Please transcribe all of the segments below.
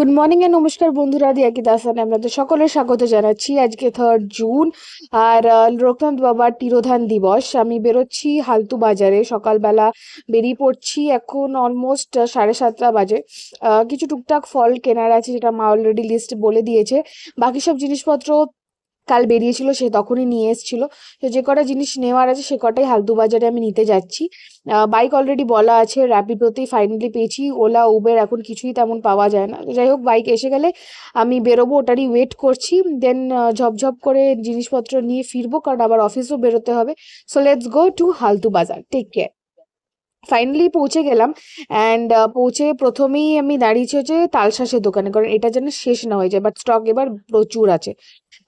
Good morning and নমস্কার বন্ধুরা, দিয়াকি দাসানে আপনাদের সকলের স্বাগত জানাচ্ছি। আজকে 3rd জুন আর লোকনাথ বাবার তিরোধান দিবস। আমি বেরোচ্ছি হালতু বাজারে, সকালবেলা বেরিয়ে পড়ছি। এখন অলমোস্ট 7:30 বাজে। কিছু টুকটাক ফল কেনার আছে, যেটা মা অলরেডি লিস্ট বলে দিয়েছে। বাকি সব জিনিসপত্র কাল বেরিয়েছিল, সে তখনই নিয়ে এসেছিল। তো যে কটা জিনিস নেওয়ার আছে সে কটাই হালতু বাজারে আমি নিতে যাচ্ছি। বাইক অলরেডি বলা আছে, র্যাপিডোতেই ফাইনালি পেয়েছি। ওলা উবের এখন কিছুই তেমন পাওয়া যায় না। তো যাই হোক, বাইক এসে গেলে আমি বেরোবো, ওটারই ওয়েট করছি। দেন ঝপঝপ করে জিনিসপত্র নিয়ে ফিরবো, কারণ আবার অফিসও বেরোতে হবে। So let's go to Haltu bazaar. Take care. Finally পৌঁছে গেলাম। অ্যান্ড পৌঁছে প্রথমেই আমি দাঁড়িয়েছি হচ্ছে তালশাঁসের দোকানে, কারণ এটা যেন শেষ না হয়ে যায়, বাট স্টক এবার প্রচুর আছে।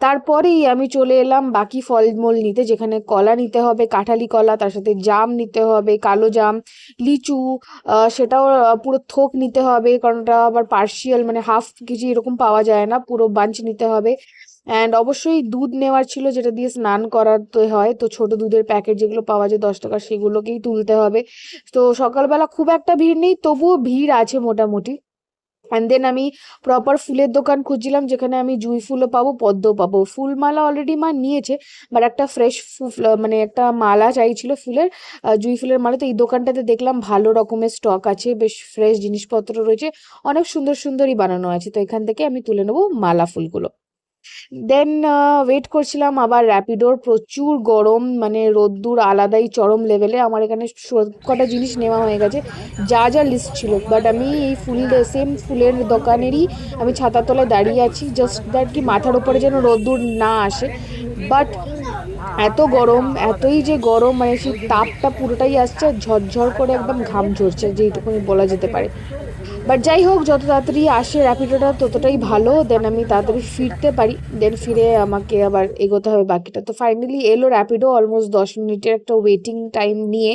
তারপরেই আমি চলে এলাম বাকি ফলমূল নিতে, যেখানে কলা নিতে হবে, কাঁঠালি কলা, তার সাথে জাম নিতে হবে, কালো জাম, লিচু, সেটাও পুরো থোক নিতে হবে, কারণ ওটা আবার পার্শিয়াল মানে হাফ কেজি এরকম পাওয়া যায় না, পুরো বাঞ্চ নিতে হবে। অ্যান্ড অবশ্যই দুধ নেওয়ার ছিল, যেটা দিয়ে স্নান করাতে হয়। তো ছোট দুধের প্যাকেট যেগুলো পাওয়া যায় 10 টাকার, সেগুলোকেই তুলতে হবে। তো সকালবেলা খুব একটা ভিড় নেই, তবুও ভিড় আছে মোটামুটি। অ্যান্ড দেন আমি প্রপার ফুলের দোকান খুঁজছিলাম, যেখানে আমি জুঁই ফুলও পাবো, পদ্মও পাবো। ফুলমালা অলরেডি মা নিয়েছে, বাট একটা ফ্রেশ মানে একটা মালা চাইছিল ফুলের, জুঁই ফুলের মালা। তো এই দোকানটাতে দেখলাম ভালো রকমের স্টক আছে, বেশ ফ্রেশ জিনিসপত্র রয়েছে, অনেক সুন্দর সুন্দরই বানানো আছে। তো এখান থেকে আমি তুলে নেবো মালা ফুলগুলো। দেন ওয়েট করছিলাম আবার র্যাপিডোর। প্রচুর গরম, মানে রোদ্দুর আলাদাই চরম লেভেলে। আমার এখানে কটা জিনিস নেওয়া হয়ে গেছে, যা যা লিস্ট ছিল। বাট আমি এই সেম ফুলের দোকানেরই আমি ছাতার তলায় দাঁড়িয়ে আছি, জাস্ট দ্যাট কি মাথার উপরে যেন রোদ্দুর না আসে। বাট এত গরম, এতই যে গরম, মানে সেই তাপটা পুরোটাই আসছে, ঝরঝর করে একদম ঘাম ঝরছে, যেইটুকুনি বলা যেতে পারে। বাট যাই হোক, যত তাড়াতাড়ি আসে র্যাপিডোটা ততটাই ভালো, দেন আমি তাড়াতাড়ি ফিরতে পারি। দেন ফিরে আমাকে আবার এগোতে হবে বাকিটা। তো ফাইনালি এলো র্যাপিডো, অলমোস্ট 10 মিনিটের একটা ওয়েটিং টাইম নিয়ে।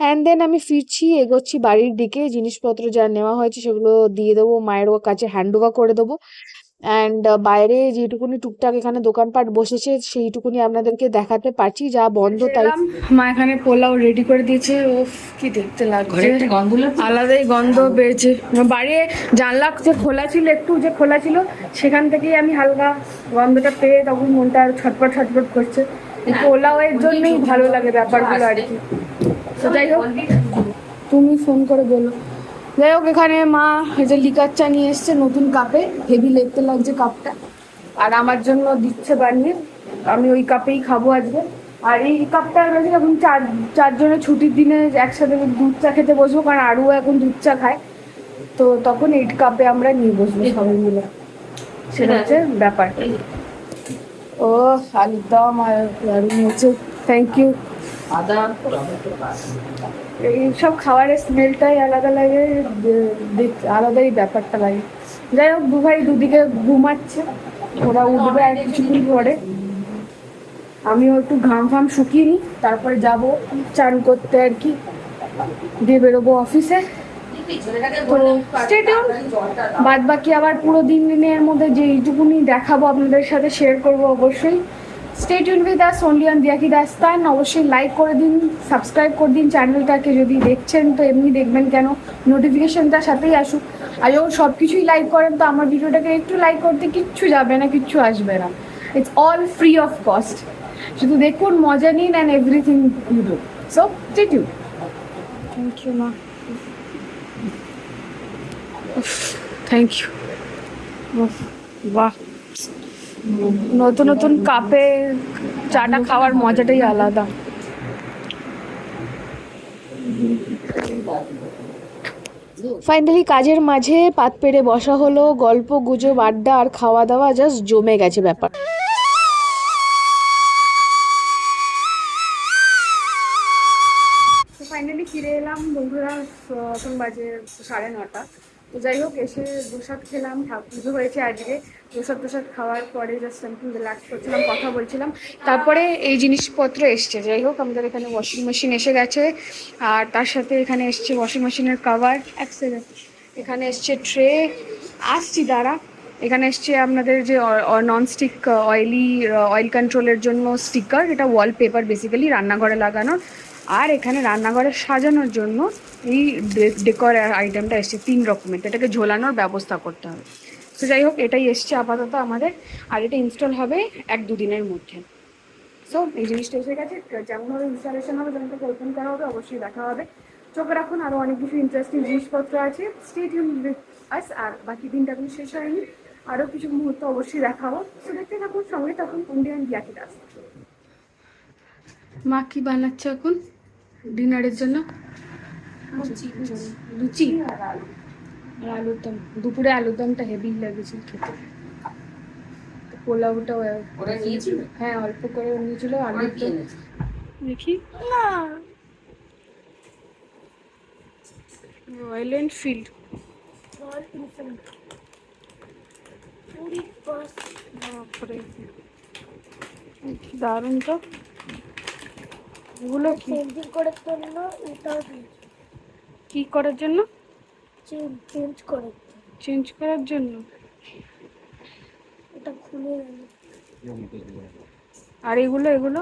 অ্যান্ড দেন আমি ফিরছি, এগোচ্ছি বাড়ির দিকে। জিনিসপত্র যা নেওয়া হয়েছে সেগুলো দিয়ে দেবো, মায়ের কাছে হ্যান্ড ওভার করে দেবো। অ্যান্ড বাইরে যেটুকুনি টুকটাক এখানে দোকানপাট বসেছে সেইটুকুনি আপনাদেরকে দেখাতে পারছি, যা বন্ধ তাই। মা এখানে পোলাও রেডি করে দিয়েছে। ও কি দেখতে লাগছে, আলাদাই গন্ধ বেরোচ্ছে। বাড়ি জানলা যে খোলা ছিল, একটু যে খোলা ছিল, সেখান থেকেই আমি হালকা গন্ধটা পেয়ে তখন মনটা আর ছটপট ছটপট করছে। পোলাও এর জন্যই ভালো লাগে ব্যাপারগুলো আর কি। তো যাই হোক, তুমি ফোন করে বলো। যাই হোক, এখানে মা এই যে লিকার চা নিয়ে এসছে নতুন কাপে, হেভি দেখতে লাগছে কাপটা, আর আমার জন্য দিচ্ছে বানিয়ে। আমি ওই কাপেই খাবো আজকে। আর এই কাপটা রয়েছে, এখন চারজনের ছুটির দিনে একসাথে দুধ চা খেতে বসবো, কারণ আরও এখন দুধ চা খায়। তো তখন এই কাপে আমরা নিয়ে বসবো সবাই মিলে, সেটা হচ্ছে ব্যাপার। ও আলুর দম আর দারুণ হচ্ছে, থ্যাংক ইউ। এইসব খাবারের স্মেলটাই আলাদা লাগে, আলাদাই ব্যাপারটা লাগে। যাই হোক, দু ভাই দুদিকে ঘুমাচ্ছে, ওরা উঠবে আর কিছুক্ষণ পরে। আমিও একটু ঘাম ফাম শুকিয়ে নিই, তারপরে যাবো চান করতে আর কি, দিয়ে বেরোবো অফিসে। তো স্টে টিউন। বাদ বাকি আবার পুরো দিনের মধ্যে যে এইটুকুনি দেখাবো আপনাদের সাথে শেয়ার করবো অবশ্যই। Stay tune with us only on Diyaki Dastan. অবশ্যই লাইক করে দিন, সাবস্ক্রাইব করে দিন চ্যানেলটাকে। যদি দেখছেন তো এমনি দেখবেন কেন, নোটিফিকেশনটার সাথেই আসুক। আর যখন সব কিছুই লাইক করেন, তো আমার ভিডিওটাকে একটু লাইক করতে কিচ্ছু যাবে না, কিচ্ছু আসবে না। It's all free of cost. শুধু দেখুন, মজা নিন, and everything you do. So stay tune. Thank you মা। Thank you. বাহ, নতুন নতুন কাপে চাটা খাওয়ার মজাটাই আলাদা। ফাইনালি কাজের মাঝে পাত পেরে বসা হলো, গল্প গুজব আড্ডা আর খাওয়া দাওয়া জাস্ট জমে গেছে ব্যাপার। ফাইনালি ফিরে এলাম বন্ধুরা, এখন বাজে 9:30। তো যাই হোক, এসে প্রসাদ খেলাম, পুজো হয়েছে আজকে। প্রসাদ খাওয়ার পরে জাস্ট একটু রিল্যাক্স করছিলাম, কথা বলছিলাম। তারপরে এই জিনিসপত্র এসছে। যাই হোক, আমাদের এখানে ওয়াশিং মেশিন এসে গেছে, আর তার সাথে এখানে এসছে ওয়াশিং মেশিনের কভার। এক সেকেন্ড, এখানে এসছে ট্রে, আসছি দ্বারা। এখানে এসছে আপনাদের যে ননস্টিক অয়েল কন্ট্রোলের জন্য স্টিকার, এটা ওয়ালপেপার বেসিক্যালি রান্নাঘরে লাগানোর। আর এখানে রান্নাঘরে সাজানোর জন্য এই ডেকোর আইটেমটা এসছে 3 রকমের, এটাকে ঝোলানোর ব্যবস্থা করতে হবে। তো যাই হোক, এটাই এসছে আপাতত আমাদের, আর এটা ইনস্টল হবে 1-2 দিনের মধ্যে। সো এই জিনিসটা এসে গেছে, যেমনভাবে ইনস্টলেশন হবে, যেমন ওপেন করা হবে, অবশ্যই দেখা হবে। চোখে রাখুন, আরও অনেক কিছু ইন্টারেস্টিং জিনিসপত্র আছে, স্টে টিউন উইথ আস। আর বাকি দিনটা এখন শেষ হয়নি, আরও কিছু মুহূর্ত অবশ্যই দেখাবো। সো দেখতে থাকুন, সঙ্গে থাকুন ইন্ডিয়ান দিয়াকি দাস। মা কি বানাচ্ছে এখন ডিনারের জন্য? লুচি আর আলুর দম। দুপুরে আলুর দমটা হেভি লেগেছিল খেতে। পোলাওটাও হ্যাঁ অল্প করে নিয়েছিল। আলুর দম দেখি না, রয়্যাল এনফিল্ড দারুণ তো। এগুলো চেঞ্জিং করার জন্য এটাও কি করার জন্য? চেঞ্জ করার জন্য এটা খুলে আর এগুলো এগুলো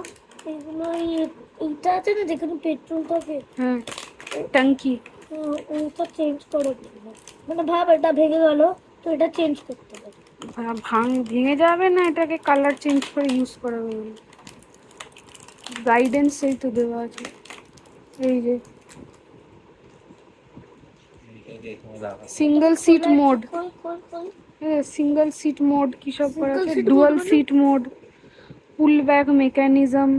এইটা আছে না যেখানে পেট্রোল থাকে, হ্যাঁ ট্যাঙ্কি, ওইটা চেঞ্জ করার জন্য। মানে ভাব এটা ভেঙে গেল, তো এটা চেঞ্জ করতে হবে। ভেঙে যাবে না, এটাকে কালার চেঞ্জ করে ইউজ করা হবে। গাইডেন্স এই তো দেওয়া আছে, এই যে single seat mode, single seat mode কি সব করা আছে, dual seat mode, pull back mechanism,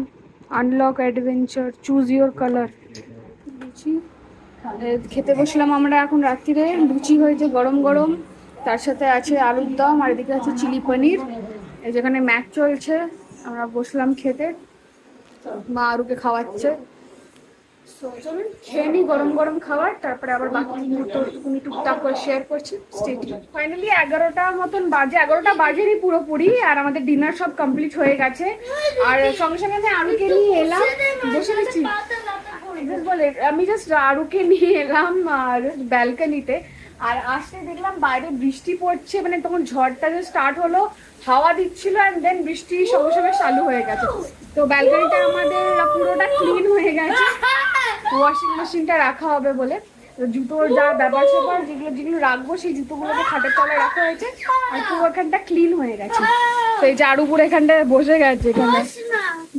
unlock adventure, choose your colour. খেতে বসলাম আমরা এখন রাত্রিরে, লুচি হয়েছে গরম গরম, তার সাথে আছে আলুর দম, আর এদিকে আছে চিলি পনির। এই যেখানে ম্যাচ চলছে, আমরা বসলাম খেতে, মা আরুকে খাওয়াচ্ছে। চলুন খেয়ে নিই গরম গরম খাবার, তারপরে আবার বাকি মুহূর্ত তুমি টুকটাক করে শেয়ার করছি। ফাইনালি 11টার মতন বাজে, 11টা বাজেনি পুরোপুরি, আর আমাদের ডিনার সব কমপ্লিট হয়ে গেছে। আর সঙ্গে সঙ্গে আমি আরুকে নিয়ে এলাম, বসে গেছি বলে আমি জাস্ট আরুকে নিয়ে এলাম আর ব্যালকনিতে। আর আসতে দেখলাম বাইরে বৃষ্টি পড়ছে, মানে তখন ঝড়টা যে স্টার্ট হলো, হাওয়া দিচ্ছিল, অ্যান্ড দেন বৃষ্টি সঙ্গে সঙ্গে চালু হয়ে গেছে। তো ব্যালকনিটা আমাদের পুরোটা ক্লিন হয়ে গেছে, ওয়াশিং মেশিনটা রাখা হবে বলে। জুতোর যা ব্যাপার স্যাপার যেগুলো যেগুলো রাখবো, সেই জুতোগুলোকে খাটের তলায় রাখা হয়েছে, আর পুরো এখানটা ক্লিন হয়ে গেছে। তো এই ঝাড়ু পুরো এখানটায় বসে গেছে, এখানে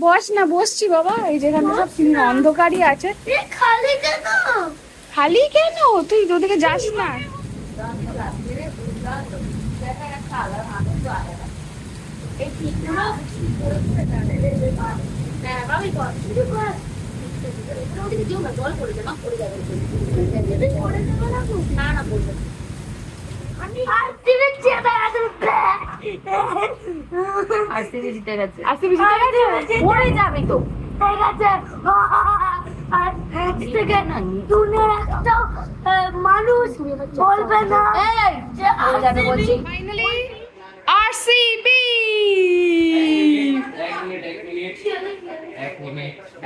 বস না, বসছি বাবা। এই যেখানে সব অন্ধকারই আছে। খালি কেন? তুই ওদিকে যাস না। মানুষ বলবে না আরসিবি।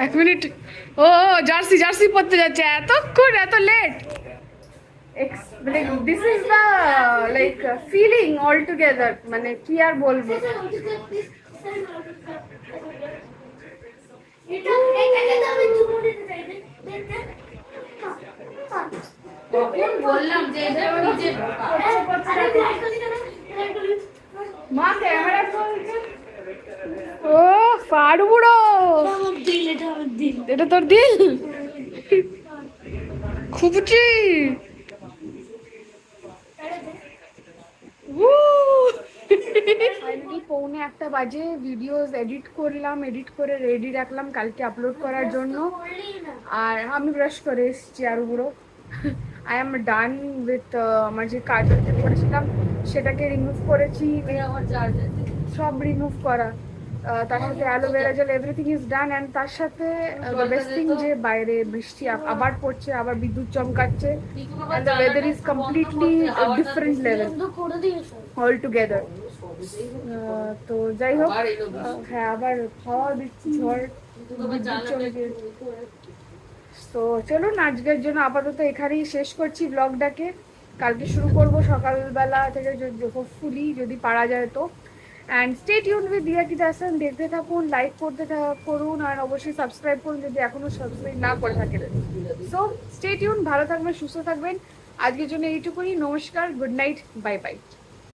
এক মিনিট, ও জার্সি জার্সি পড়তে যাচ্ছে, এতক্ষণ এত late. This is the like feeling all together, মানে কি আর বলবো। বললাম যে মা ক্যামেরা চলছে। ও ফাড় বুড়ো, এটা তোর দিল খুবছি। পৌনে 1টা বাজে, ভিডিওস এডিট করলাম, এডিট করে রেডি রাখলাম কালকে আপলোড করার জন্য। আর আমি ব্রাশ করে এসেছি আরো বুড়ো। আই এম ডান উইথ আমার যে কাজল করেছিলাম সেটাকে রিমুভ করেছি, সব রিমুভ করা, তার সাথে aloe vera gel, everything is done. And তার সাথে বেস্ট থিং যে বাইরে বৃষ্টি আবার পড়ছে, আবার বিদ্যুৎ চমকাচ্ছে, and the weather is completely different level all together. তো যাই হোক, হ্যাঁ আবার হাওয়া দিচ্ছি, ঝড় বিদ্যুৎ চমকে। তো চলুন আজকের জন্য আপাতত এখানেই শেষ করছি ব্লগটাকে। কালকে শুরু করব সকালবেলা থেকে, হোপফুলি যদি পারা যায় তো। And stay tune with Diyaki Dasan, দেখতে থাকুন, লাইক করুন, আর অবশ্যই সাবস্ক্রাইব করুন যদি এখনো সাবস্ক্রাইব না করে থাকেন। সো স্টে টিউন, ভালো থাকবেন, সুস্থ থাকবেন। আজকের জন্য এইটুকুই, নমস্কার, গুড নাইট, বাই বাই।